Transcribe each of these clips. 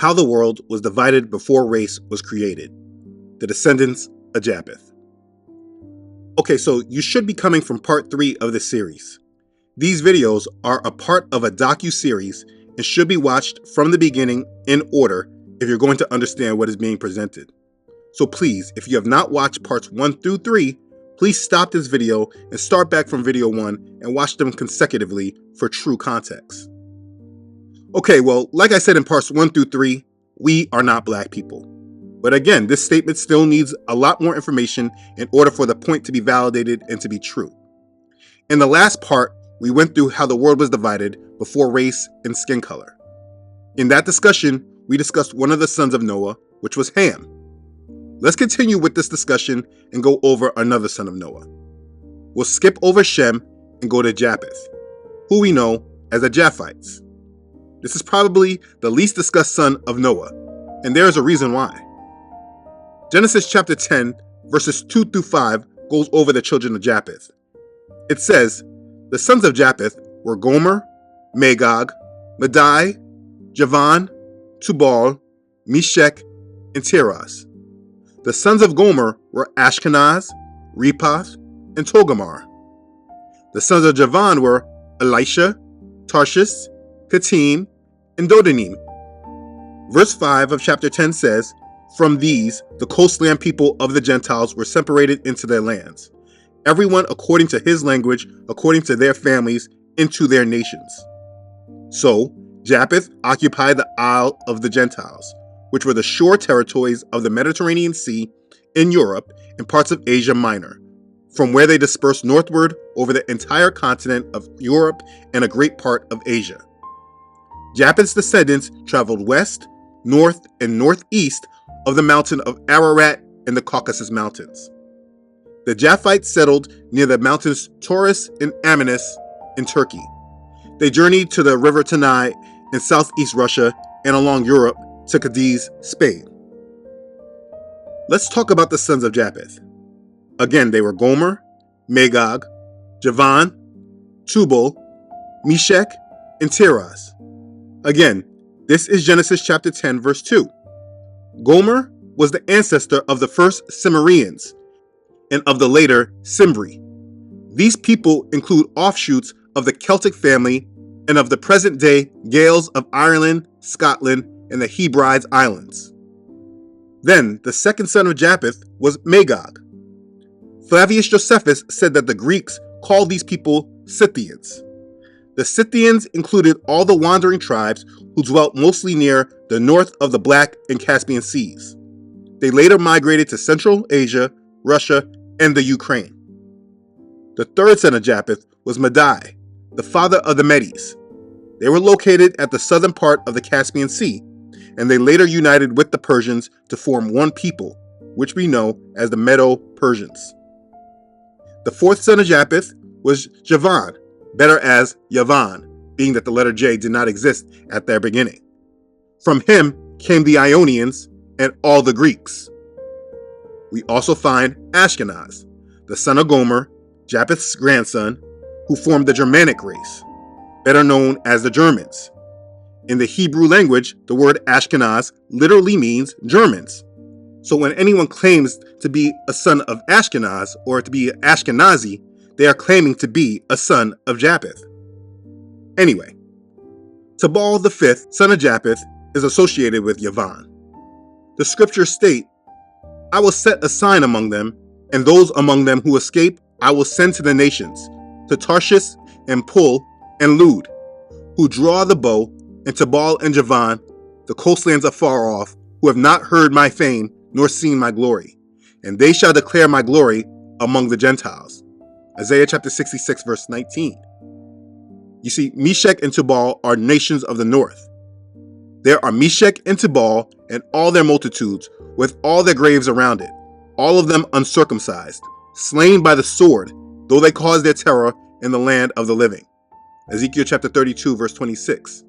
How the world was divided before race was created. The Descendants of Japheth. Okay, so you should be coming from part 3 of this series. These videos are a part of a docu-series and should be watched from the beginning in order if you're going to understand what is being presented. So please, if you have not watched parts 1 through 3, please stop this video and start back from video 1 and watch them consecutively for true context. Okay, well, like I said in parts 1 through 3, we are not black people. But again, this statement still needs a lot more information in order for the point to be validated and to be true. In the last part, we went through how the world was divided before race and skin color. In that discussion, we discussed one of the sons of Noah, which was Ham. Let's continue with this discussion and go over another son of Noah. We'll skip over Shem and go to Japheth, who we know as the Japhites. This is probably the least discussed son of Noah, and there is a reason why. Genesis chapter 10, verses 2 through 5 goes over the children of Japheth. It says, the sons of Japheth were Gomer, Magog, Madai, Javan, Tubal, Meshech, and Tiras. The sons of Gomer were Ashkenaz, Rephath, and Togarmah. The sons of Javan were Elisha, Tarshish, Kittim, and Dodanim. Verse 5 of chapter 10 says, from these, the coastland people of the Gentiles were separated into their lands, everyone according to his language, according to their families, into their nations. So, Japheth occupied the Isle of the Gentiles, which were the shore territories of the Mediterranean Sea in Europe and parts of Asia Minor, from where they dispersed northward over the entire continent of Europe and a great part of Asia. Japheth's descendants traveled west, north, and northeast of the mountain of Ararat and the Caucasus Mountains. The Japhites settled near the mountains Taurus and Amanus in Turkey. They journeyed to the river Tanai in southeast Russia and along Europe to Cadiz, Spain. Let's talk about the sons of Japheth. Again, they were Gomer, Magog, Javan, Tubal, Meshech, and Tiras. Again, this is Genesis chapter 10, verse 2. Gomer was the ancestor of the first Cimmerians and of the later Cimbri. These people include offshoots of the Celtic family and of the present-day Gaels of Ireland, Scotland, and the Hebrides Islands. Then, the second son of Japheth was Magog. Flavius Josephus said that the Greeks called these people Scythians. The Scythians included all the wandering tribes who dwelt mostly near the north of the Black and Caspian Seas. They later migrated to Central Asia, Russia, and the Ukraine. The third son of Japheth was Madai, the father of the Medes. They were located at the southern part of the Caspian Sea, and they later united with the Persians to form one people, which we know as the Medo-Persians. The fourth son of Japheth was Javan, better as Yavan, being that the letter J did not exist at their beginning. From him came the Ionians and all the Greeks. We also find Ashkenaz, the son of Gomer, Japheth's grandson, who formed the Germanic race, better known as the Germans. In the Hebrew language, the word Ashkenaz literally means Germans. So when anyone claims to be a son of Ashkenaz or to be Ashkenazi, they are claiming to be a son of Japheth. Anyway, Tubal the fifth son of Japheth is associated with Yavan. The scriptures state, I will set a sign among them, and those among them who escape I will send to the nations, to Tarshish and Pul and Lud, who draw the bow, and Tubal and Javan, the coastlands afar off, who have not heard my fame nor seen my glory, and they shall declare my glory among the Gentiles. Isaiah chapter 66, verse 19. You see, Meshech and Tubal are nations of the north. There are Meshech and Tubal and all their multitudes, with all their graves around it, all of them uncircumcised, slain by the sword, though they caused their terror in the land of the living. Ezekiel chapter 32, verse 26.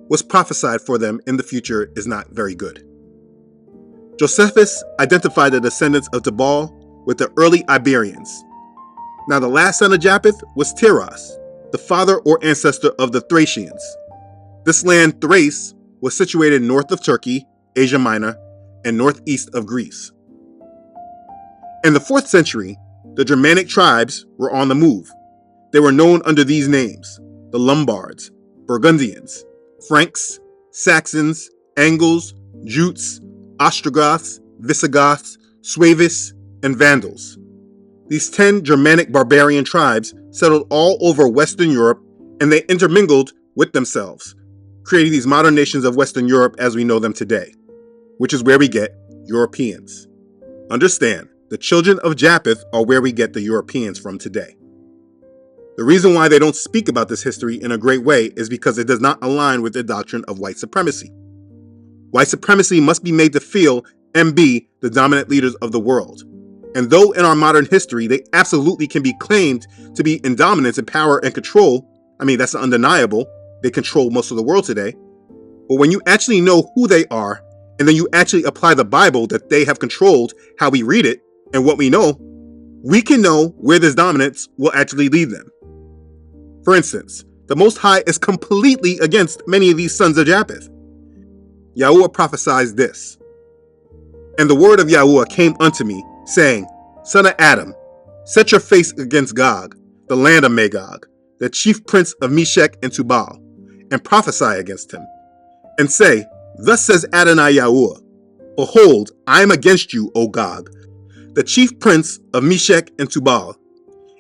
What's prophesied for them in the future is not very good. Josephus identified the descendants of Tubal with the early Iberians. Now the last son of Japheth was Tiras, the father or ancestor of the Thracians. This land, Thrace, was situated north of Turkey, Asia Minor, and northeast of Greece. In the 4th century, the Germanic tribes were on the move. They were known under these names: the Lombards, Burgundians, Franks, Saxons, Angles, Jutes, Ostrogoths, Visigoths, Suevis, and Vandals. These 10 Germanic barbarian tribes settled all over Western Europe, and they intermingled with themselves, creating these modern nations of Western Europe as we know them today, which is where we get Europeans. Understand, the children of Japheth are where we get the Europeans from today. The reason why they don't speak about this history in a great way is because it does not align with their doctrine of white supremacy. White supremacy must be made to feel and be the dominant leaders of the world. And though in our modern history they absolutely can be claimed to be in dominance and power and control, I mean, that's undeniable, they control most of the world today. But when you actually know who they are, and then you actually apply the Bible that they have controlled how we read it and what we know, we can know where this dominance will actually lead them. For instance, the Most High is completely against many of these sons of Japheth. Yahuwah prophesies this: "And the word of Yahuwah came unto me, saying, Son of Adam, set your face against Gog, the land of Magog, the chief prince of Meshech and Tubal, and prophesy against him, and say, Thus says Adonai Yahuwah, Behold, I am against you, O Gog, the chief prince of Meshech and Tubal,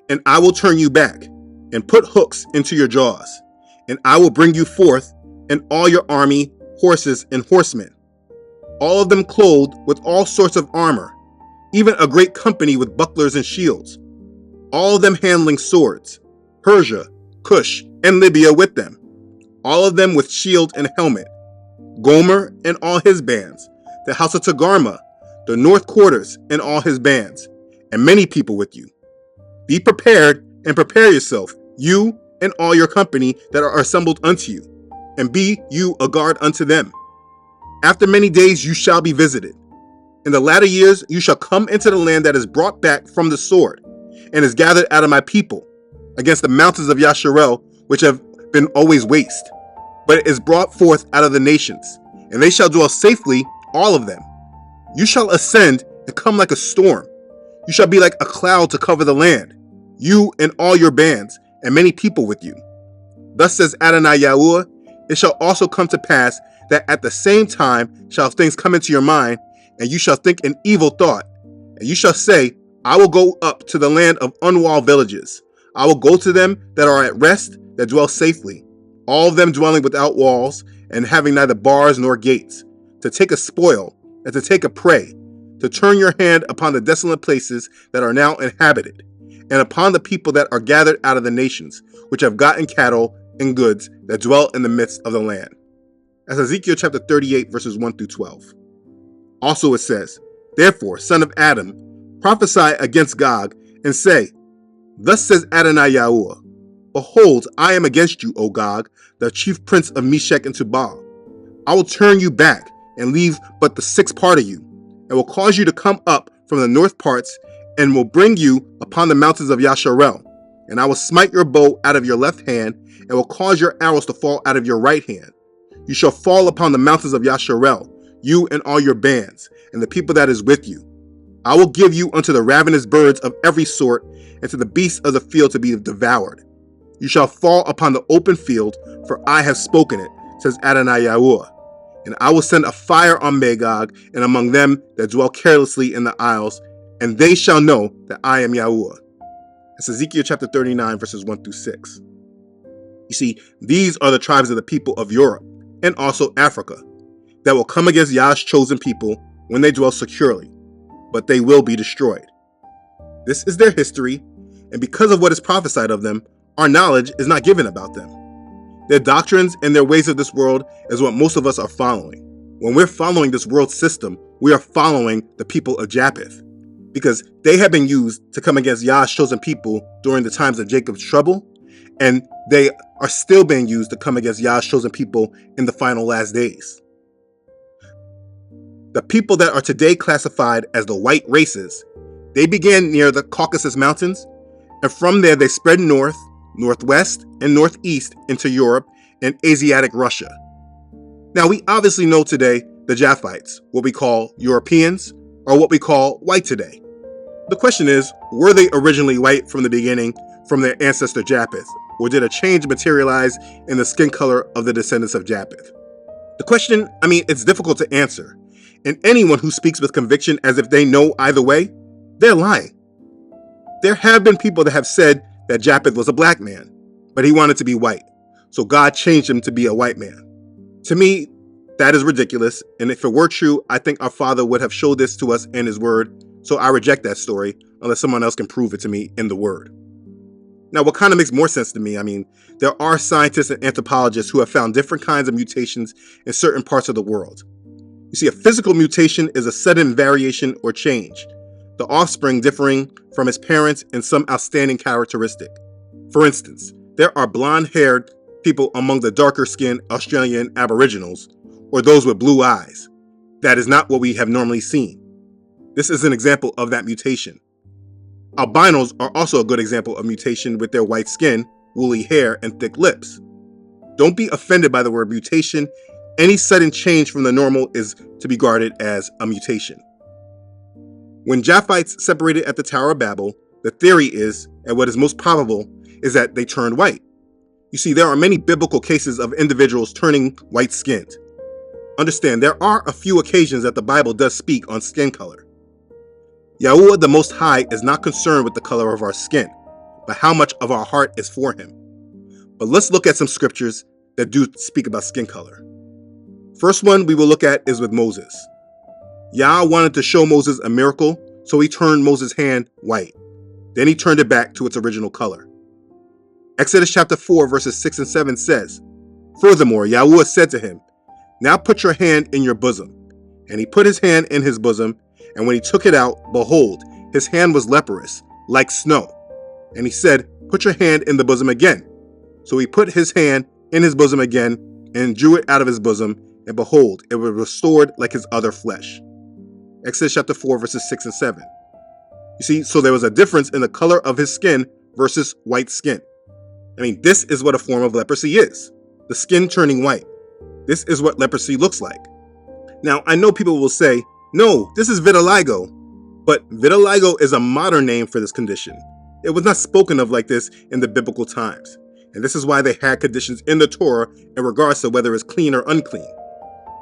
and I will turn you back, and put hooks into your jaws, and I will bring you forth, and all your army, horses, and horsemen, all of them clothed with all sorts of armor, even a great company with bucklers and shields, all of them handling swords, Persia, Cush, and Libya with them, all of them with shield and helmet, Gomer and all his bands, the house of Togarmah, the north quarters and all his bands, and many people with you. Be prepared and prepare yourself, you and all your company that are assembled unto you, and be you a guard unto them. After many days you shall be visited. In the latter years you shall come into the land that is brought back from the sword, and is gathered out of my people, against the mountains of Yasharel, which have been always waste. But it is brought forth out of the nations, and they shall dwell safely, all of them. You shall ascend and come like a storm. You shall be like a cloud to cover the land, you and all your bands, and many people with you. Thus says Adonai Yahuwah, it shall also come to pass that at the same time shall things come into your mind, and you shall think an evil thought, and you shall say, I will go up to the land of unwalled villages. I will go to them that are at rest, that dwell safely, all of them dwelling without walls, and having neither bars nor gates, to take a spoil, and to take a prey, to turn your hand upon the desolate places that are now inhabited, and upon the people that are gathered out of the nations, which have gotten cattle and goods that dwell in the midst of the land." That's Ezekiel chapter 38, verses 1 through 12. Also it says, "Therefore, son of Adam, prophesy against Gog, and say, Thus says Adonai Yahuwah, Behold, I am against you, O Gog, the chief prince of Meshech and Tubal. I will turn you back, and leave but the sixth part of you, and will cause you to come up from the north parts, and will bring you upon the mountains of Yasharel. And I will smite your bow out of your left hand, and will cause your arrows to fall out of your right hand. You shall fall upon the mountains of Yasharel, you and all your bands, and the people that is with you. I will give you unto the ravenous birds of every sort, and to the beasts of the field to be devoured. You shall fall upon the open field, for I have spoken it, says Adonai Yahuwah. And I will send a fire on Magog, and among them that dwell carelessly in the isles, and they shall know that I am Yahuwah." That's Ezekiel chapter 39, verses 1 through 6. You see, these are the tribes of the people of Europe, and also Africa, that will come against Yah's chosen people when they dwell securely, but they will be destroyed. This is their history, and because of what is prophesied of them, our knowledge is not given about them. Their doctrines and their ways of this world is what most of us are following. When we're following this world system, we are following the people of Japheth, because they have been used to come against Yah's chosen people during the times of Jacob's trouble, and they are still being used to come against Yah's chosen people in the final last days. The people that are today classified as the white races, they began near the Caucasus Mountains, and from there they spread north, northwest, and northeast into Europe and Asiatic Russia. Now, we obviously know today the Japhethites, what we call Europeans, or what we call white today. The question is, were they originally white from the beginning from their ancestor Japheth, or did a change materialize in the skin color of the descendants of Japheth? The question, it's difficult to answer, and anyone who speaks with conviction as if they know either way, they're lying. There have been people that have said that Japheth was a black man, but he wanted to be white, so God changed him to be a white man. To me, that is ridiculous, and if it were true, I think our Father would have showed this to us in His Word, so I reject that story unless someone else can prove it to me in the Word. Now, what kind of makes more sense to me, there are scientists and anthropologists who have found different kinds of mutations in certain parts of the world. You see, a physical mutation is a sudden variation or change, the offspring differing from its parents in some outstanding characteristic. For instance, there are blonde-haired people among the darker-skinned Australian Aboriginals, or those with blue eyes. That is not what we have normally seen. This is an example of that mutation. Albinos are also a good example of mutation with their white skin, woolly hair, and thick lips. Don't be offended by the word mutation. Any sudden change from the normal is to be regarded as a mutation. When Japhethites separated at the Tower of Babel, the theory is, and what is most probable, is that they turned white. You see, there are many biblical cases of individuals turning white-skinned. Understand, there are a few occasions that the Bible does speak on skin color. Yahuwah the Most High is not concerned with the color of our skin, but how much of our heart is for Him. But let's look at some scriptures that do speak about skin color. First one we will look at is with Moses. Yah wanted to show Moses a miracle, so He turned Moses' hand white. Then He turned it back to its original color. Exodus chapter 4 verses 6 and 7 says, "Furthermore, Yahuwah said to him, 'Now put your hand in your bosom.' And he put his hand in his bosom, and when he took it out, behold, his hand was leprous, like snow. And he said, 'Put your hand in the bosom again.' So he put his hand in his bosom again, and drew it out of his bosom, and behold, it was restored like his other flesh." Exodus chapter 4 verses 6 and 7. You see, so there was a difference in the color of his skin versus white skin. This is what a form of leprosy is. The skin turning white. This is what leprosy looks like. Now, I know people will say, no, this is vitiligo. But vitiligo is a modern name for this condition. It was not spoken of like this in the biblical times. And this is why they had conditions in the Torah in regards to whether it's clean or unclean.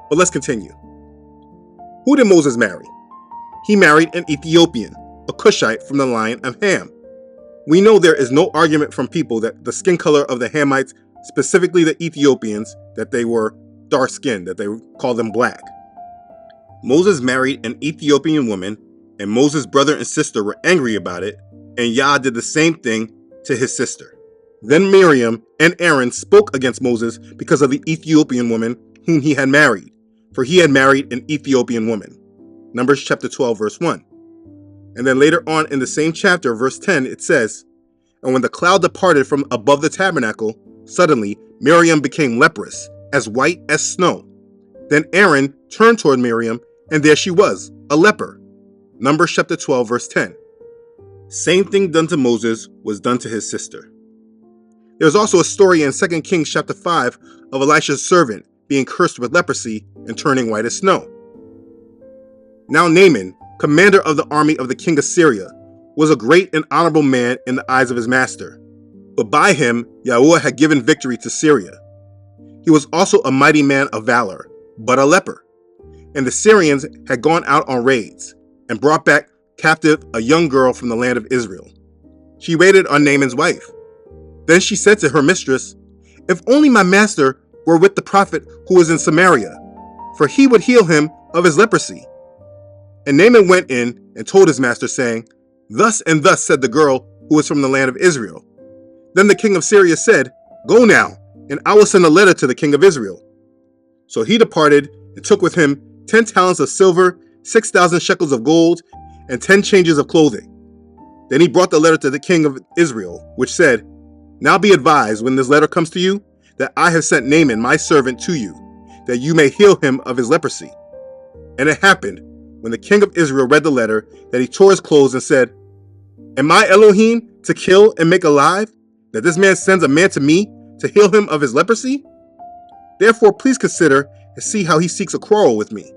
But let's continue. Who did Moses marry? He married an Ethiopian, a Cushite from the line of Ham. We know there is no argument from people that the skin color of the Hamites, specifically the Ethiopians, that they were dark-skinned, that they called them black. Moses married an Ethiopian woman, and Moses' brother and sister were angry about it, and Yah did the same thing to his sister. Then Miriam and Aaron spoke against Moses because of the Ethiopian woman whom he had married, for he had married an Ethiopian woman. Numbers chapter 12, verse 1. And then later on in the same chapter, verse 10, it says, "And when the cloud departed from above the tabernacle, suddenly Miriam became leprous, as white as snow. Then Aaron turned toward Miriam, and there she was, a leper." Numbers chapter 12, verse 10. Same thing done to Moses was done to his sister. There's also a story in 2 Kings chapter 5 of Elisha's servant being cursed with leprosy and turning white as snow. Now Naaman, commander of the army of the king of Syria, was a great and honorable man in the eyes of his master, but by him Yahuwah had given victory to Syria. He was also a mighty man of valor, but a leper. And the Syrians had gone out on raids, and brought back captive a young girl from the land of Israel. She waited on Naaman's wife. Then she said to her mistress, "If only my master were with the prophet who is in Samaria, for he would heal him of his leprosy." And Naaman went in and told his master, saying, "Thus and thus said the girl who is from the land of Israel." Then the king of Syria said, "Go now, and I will send a letter to the king of Israel." So he departed and took with him 10 talents of silver, 6,000 shekels of gold, and 10 changes of clothing. Then he brought the letter to the king of Israel, which said, "Now be advised, when this letter comes to you, that I have sent Naaman my servant to you, that you may heal him of his leprosy." And it happened, when the king of Israel read the letter, that he tore his clothes and said, "Am I Elohim to kill and make alive, that this man sends a man to me to heal him of his leprosy? Therefore please consider and see how he seeks a quarrel with me.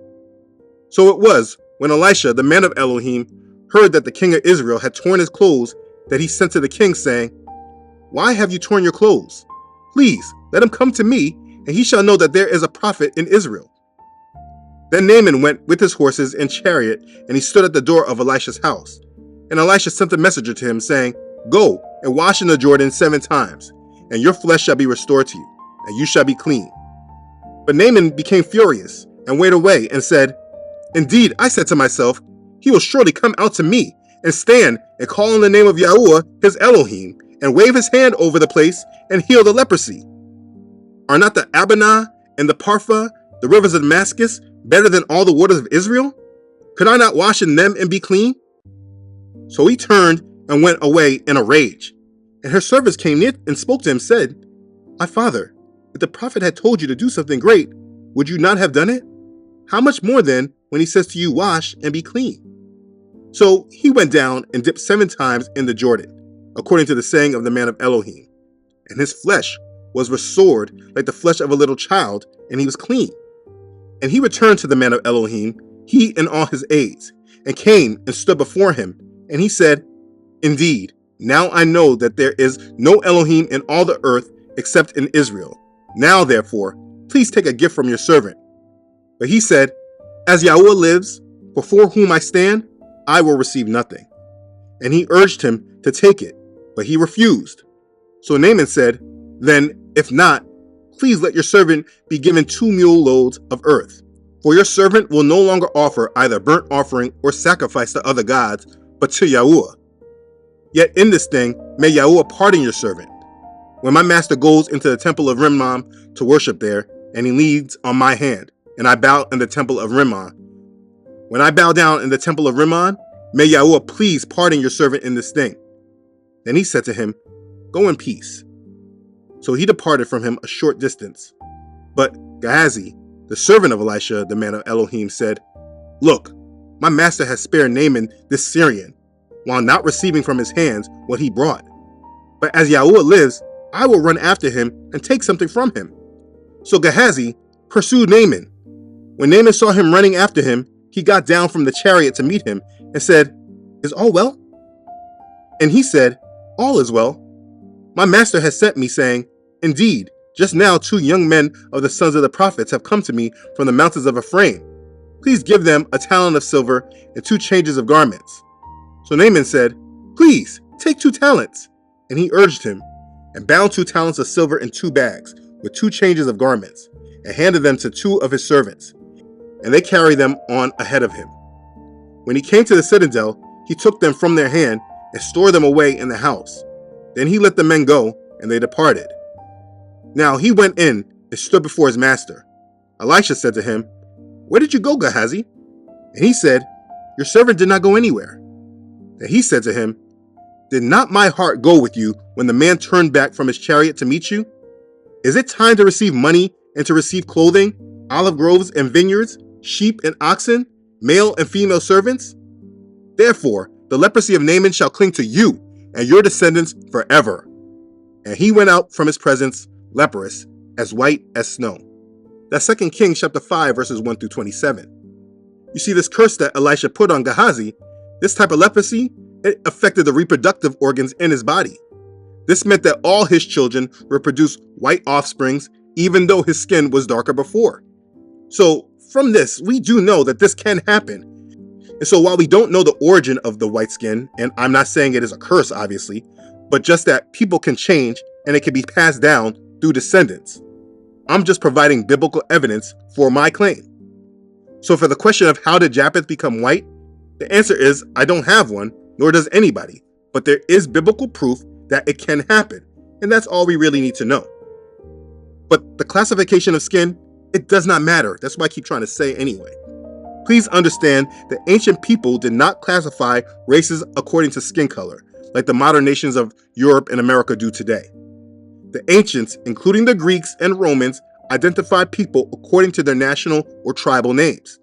So it was, when Elisha, the man of Elohim, heard that the king of Israel had torn his clothes, that he sent to the king, saying, Why have you torn your clothes? Please, let him come to me, and he shall know that there is a prophet in Israel. Then Naaman went with his horses and chariot, and he stood at the door of Elisha's house. And Elisha sent a messenger to him, saying, Go and wash in the Jordan 7 times, and your flesh shall be restored to you, and you shall be clean. But Naaman became furious, and went away, and said, Indeed, I said to myself, he will surely come out to me, and stand and call on the name of Yahuwah, his Elohim, and wave his hand over the place, and heal the leprosy. Are not the Abana and the Parfa, the rivers of Damascus, better than all the waters of Israel? Could I not wash in them and be clean? So he turned and went away in a rage. And her servants came near and spoke to him, said, My father, if the prophet had told you to do something great, would you not have done it? How much more then when he says to you, Wash and be clean? So he went down and dipped 7 times in the Jordan, according to the saying of the man of Elohim. And his flesh was restored like the flesh of a little child, and he was clean. And he returned to the man of Elohim, he and all his aides, and came and stood before him. And he said, Indeed, now I know that there is no Elohim in all the earth except in Israel. Now, therefore, please take a gift from your servant. But he said, As Yahuwah lives, before whom I stand, I will receive nothing. And he urged him to take it, but he refused. So Naaman said, Then, if not, please let your servant be given 2 mule loads of earth. For your servant will no longer offer either burnt offering or sacrifice to other gods, but to Yahuwah. Yet in this thing, may Yahuwah pardon your servant. When my master goes into the temple of Rimmon to worship there, and he leads on my hand, and I bow in the temple of Rimmon. When I bow down in the temple of Rimmon, may Yahuwah please pardon your servant in this thing. Then he said to him, Go in peace. So he departed from him a short distance. But Gehazi, the servant of Elisha, the man of Elohim, said, Look, my master has spared Naaman this Syrian, while not receiving from his hands what he brought. But as Yahuwah lives, I will run after him and take something from him. So Gehazi pursued Naaman. When Naaman saw him running after him, he got down from the chariot to meet him and said, Is all well? And he said, All is well. My master has sent me, saying, Indeed, just now 2 young men of the sons of the prophets have come to me from the mountains of Ephraim. Please give them a talent of silver and 2 changes of garments. So Naaman said, Please, take 2 talents. And he urged him, and bound 2 talents of silver in 2 bags, with 2 changes of garments, and handed them to 2 of his servants. And they carried them on ahead of him. When he came to the citadel, he took them from their hand and stored them away in the house. Then he let the men go, and they departed. Now he went in and stood before his master. Elisha said to him, Where did you go, Gehazi? And he said, Your servant did not go anywhere. Then he said to him, Did not my heart go with you when the man turned back from his chariot to meet you? Is it time to receive money and to receive clothing, olive groves and vineyards, sheep and oxen, male and female servants? Therefore, the leprosy of Naaman shall cling to you and your descendants forever. And he went out from his presence, leprous, as white as snow. That's 2 Kings chapter 5, verses 1 through 27. You see, this curse that Elisha put on Gehazi, this type of leprosy, it affected the reproductive organs in his body. This meant that all his children would produce white offsprings, even though his skin was darker before. So from this, we do know that this can happen. And so while we don't know the origin of the white skin, and I'm not saying it is a curse, obviously, but just that people can change and it can be passed down through descendants, I'm just providing biblical evidence for my claim. So for the question of how did Japheth become white, the answer is I don't have one, nor does anybody, but there is biblical proof that it can happen, and that's all we really need to know. But the classification of skin, it does not matter. That's why I keep trying to say anyway. Please understand that ancient people did not classify races according to skin color, like the modern nations of Europe and America do today. The ancients, including the Greeks and Romans, identified people according to their national or tribal names.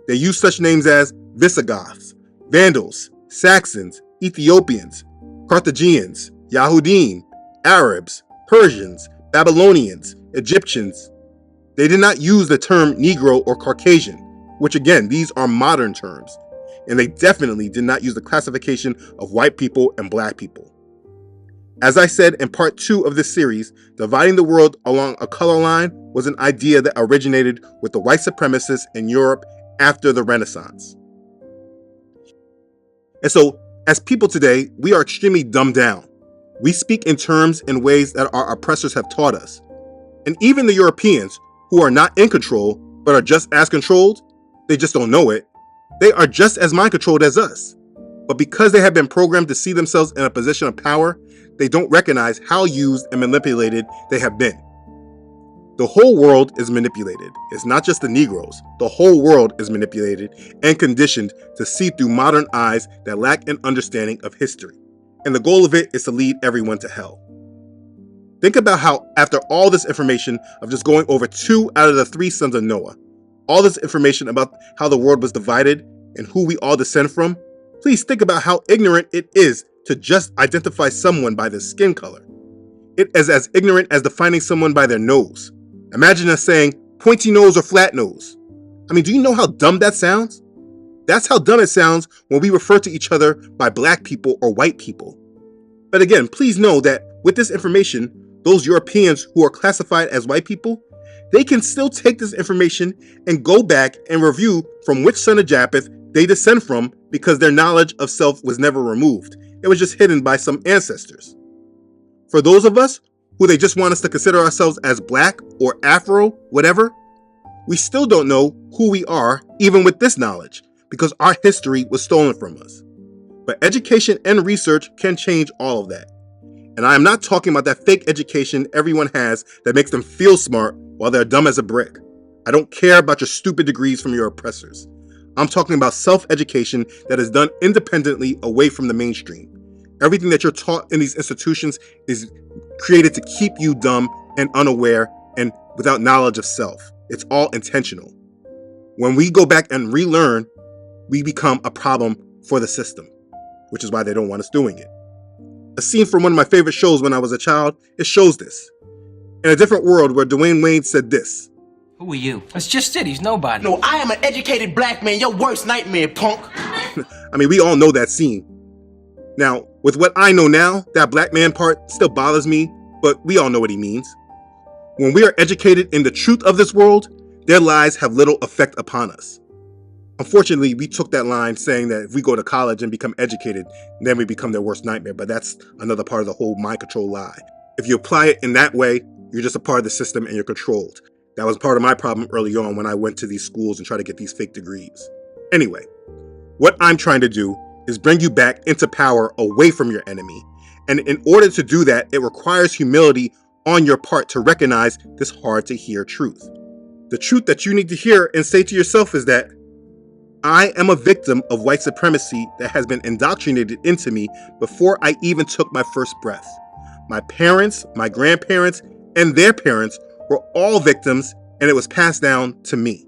They used such names as Visigoths, Vandals, Saxons, Ethiopians, Carthaginians, Yahudim, Arabs, Persians, Babylonians, Egyptians, They did not use the term Negro or Caucasian, which again, these are modern terms. And they definitely did not use the classification of white people and black people. As I said in part 2 of this series, dividing the world along a color line was an idea that originated with the white supremacists in Europe after the Renaissance. And so, as people today, we are extremely dumbed down. We speak in terms and ways that our oppressors have taught us. And even the Europeans, who are not in control, but are just as controlled, they just don't know it, they are just as mind-controlled as us. But because they have been programmed to see themselves in a position of power, they don't recognize how used and manipulated they have been. The whole world is manipulated. It's not just the Negroes. The whole world is manipulated and conditioned to see through modern eyes that lack an understanding of history. And the goal of it is to lead everyone to hell. Think about how, after all this information of just going over 2 out of the 3 sons of Noah, all this information about how the world was divided and who we all descend from, please think about how ignorant it is to just identify someone by their skin color. It is as ignorant as defining someone by their nose. Imagine us saying pointy nose or flat nose. I mean, do you know how dumb that sounds? That's how dumb it sounds when we refer to each other by black people or white people. But again, please know that with this information, those Europeans who are classified as white people, they can still take this information and go back and review from which son of Japheth they descend from, because their knowledge of self was never removed. It was just hidden by some ancestors. For those of us who they just want us to consider ourselves as black or Afro, whatever, we still don't know who we are even with this knowledge, because our history was stolen from us. But education and research can change all of that. And I am not talking about that fake education everyone has that makes them feel smart while they're dumb as a brick. I don't care about your stupid degrees from your oppressors. I'm talking about self-education that is done independently away from the mainstream. Everything that you're taught in these institutions is created to keep you dumb and unaware and without knowledge of self. It's all intentional. When we go back and relearn, we become a problem for the system, which is why they don't want us doing it. A scene from one of my favorite shows when I was a child, it shows this. In a different world where Dwayne Wayne said this. Who are you? That's just it, he's nobody. No, I am an educated black man, your worst nightmare, punk. I mean, we all know that scene. Now, with what I know now, that black man part still bothers me, but we all know what he means. When we are educated in the truth of this world, their lies have little effect upon us. Unfortunately, we took that line saying that if we go to college and become educated, then we become their worst nightmare, but that's another part of the whole mind control lie. If you apply it in that way, you're just a part of the system and you're controlled. That was part of my problem early on when I went to these schools and tried to get these fake degrees. Anyway, what I'm trying to do is bring you back into power away from your enemy. And in order to do that, it requires humility on your part to recognize this hard to hear truth. The truth that you need to hear and say to yourself is that I am a victim of white supremacy that has been indoctrinated into me before I even took my first breath. My parents, my grandparents, and their parents were all victims, and it was passed down to me.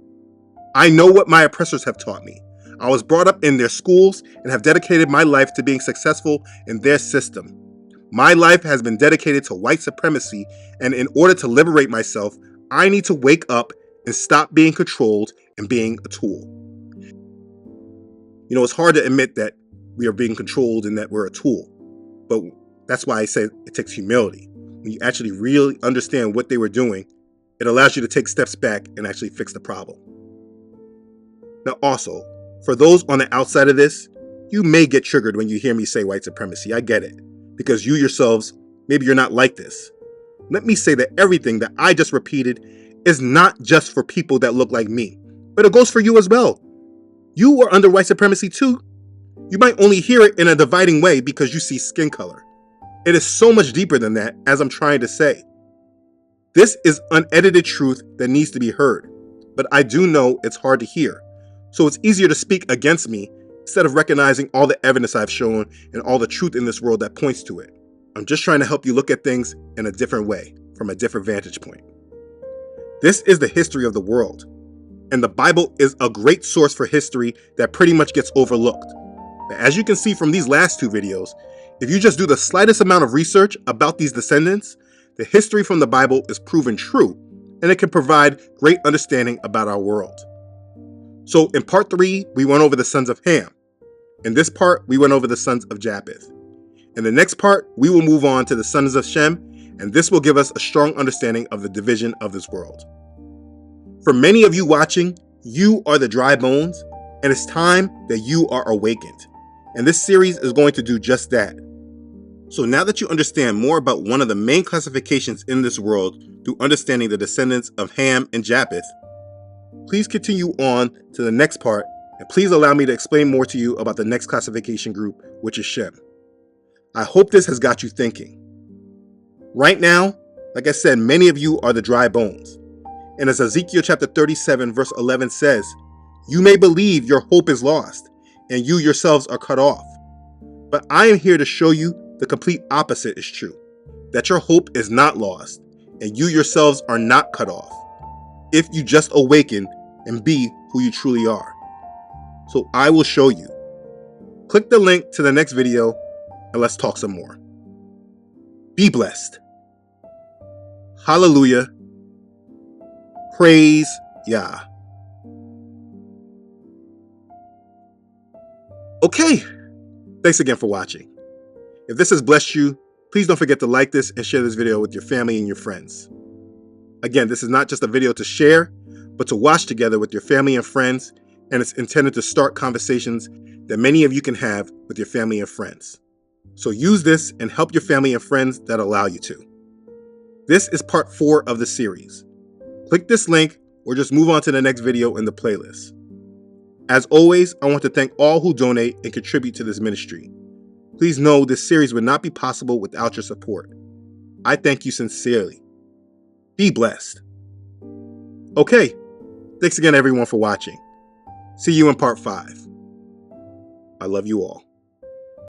I know what my oppressors have taught me. I was brought up in their schools and have dedicated my life to being successful in their system. My life has been dedicated to white supremacy, and in order to liberate myself, I need to wake up and stop being controlled and being a tool. You know, it's hard to admit that we are being controlled and that we're a tool, but that's why I say it takes humility. When you actually really understand what they were doing, it allows you to take steps back and actually fix the problem. Now also, for those on the outside of this, you may get triggered when you hear me say white supremacy. I get it, because you yourselves, maybe you're not like this. Let me say that everything that I just repeated is not just for people that look like me, but it goes for you as well. You are under white supremacy too. You might only hear it in a dividing way because you see skin color. It is so much deeper than that, as I'm trying to say. This is unedited truth that needs to be heard, but I do know it's hard to hear. So it's easier to speak against me instead of recognizing all the evidence I've shown and all the truth in this world that points to it. I'm just trying to help you look at things in a different way, from a different vantage point. This is the history of the world, and the Bible is a great source for history that pretty much gets overlooked. But as you can see from these last 2 videos, if you just do the slightest amount of research about these descendants, the history from the Bible is proven true, and it can provide great understanding about our world. So in part 3, we went over the sons of Ham. In this part, we went over the sons of Japheth. In the next part, we will move on to the sons of Shem, and this will give us a strong understanding of the division of this world. For many of you watching, you are the dry bones, and it's time that you are awakened. And this series is going to do just that. So now that you understand more about one of the main classifications in this world through understanding the descendants of Ham and Japheth, please continue on to the next part, and please allow me to explain more to you about the next classification group, which is Shem. I hope this has got you thinking. Right now, like I said, many of you are the dry bones. And as Ezekiel chapter 37 verse 11 says, you may believe your hope is lost, and you yourselves are cut off. But I am here to show you the complete opposite is true, that your hope is not lost, and you yourselves are not cut off, if you just awaken and be who you truly are. So I will show you. Click the link to the next video, and let's talk some more. Be blessed. Hallelujah. Praise Yah. Okay, thanks again for watching. If this has blessed you, please don't forget to like this and share this video with your family and your friends. Again, this is not just a video to share, but to watch together with your family and friends, and it's intended to start conversations that many of you can have with your family and friends. So use this and help your family and friends that allow you to. This is part 4 of the series. Click this link or just move on to the next video in the playlist. As always, I want to thank all who donate and contribute to this ministry. Please know this series would not be possible without your support. I thank you sincerely. Be blessed. Okay, thanks again everyone for watching. See you in part 5. I love you all.